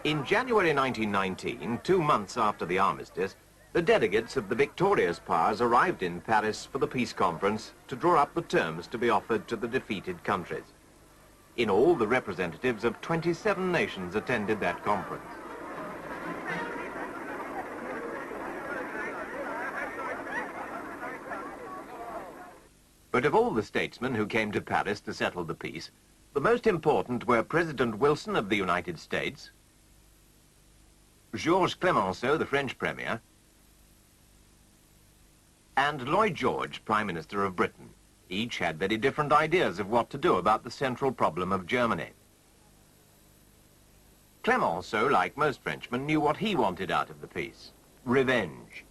In January 1919, 2 months after the armistice, the delegates of the victorious powers arrived in Paris for the peace conference to draw up the terms to be offered to the defeated countries. In all, the representatives of 27 nations attended that conference. But of all the statesmen who came to Paris to settle the peace, the most important were President Wilson of the United States, Georges Clemenceau, the French Premier, and Lloyd George, Prime Minister of Britain. Each had very different ideas of what to do about the central problem of Germany. Clemenceau, like most Frenchmen, knew what he wanted out of the peace: revenge,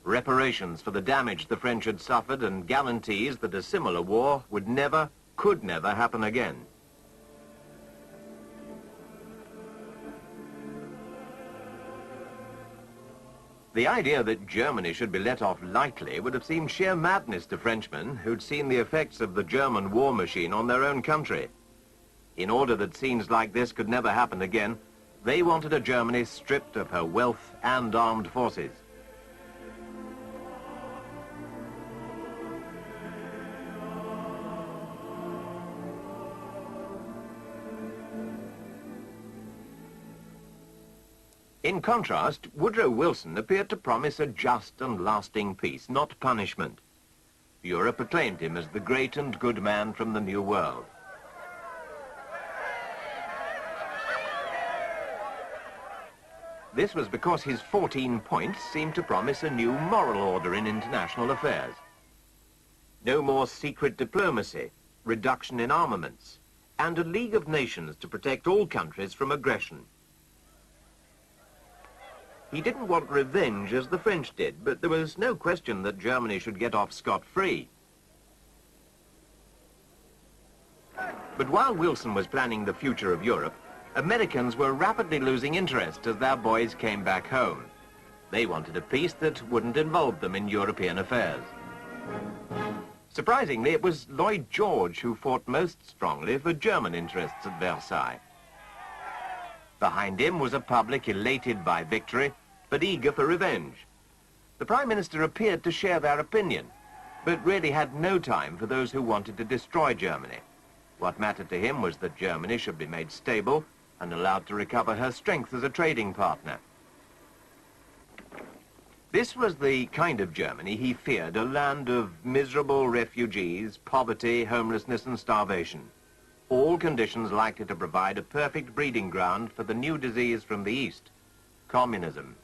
reparations for the damage the French had suffered, and guarantees that a similar war would never, could never happen again. The idea that Germany should be let off lightly would have seemed sheer madness to Frenchmen who'd seen the effects of the German war machine on their own country. In order that scenes like this could never happen again, they wanted a Germany stripped of her wealth and armed forces. In contrast, Woodrow Wilson appeared to promise a just and lasting peace, not punishment. Europe acclaimed him as the great and good man from the New World. This was because his 14 points seemed to promise a new moral order in international affairs. No more secret diplomacy, reduction in armaments, and a League of Nations to protect all countries from aggression. He didn't want revenge as the French did, but there was no question that Germany should get off scot-free. But while Wilson was planning the future of Europe, Americans were rapidly losing interest as their boys came back home. They wanted a peace that wouldn't involve them in European affairs. Surprisingly, it was Lloyd George who fought most strongly for German interests at Versailles. Behind him was a public elated by victory, but eager for revenge. The Prime Minister appeared to share their opinion, but really had no time for those who wanted to destroy Germany. What mattered to him was that Germany should be made stable and allowed to recover her strength as a trading partner. This was the kind of Germany he feared, a land of miserable refugees, poverty, homelessness and starvation. All conditions likely to provide a perfect breeding ground for the new disease from the East, communism.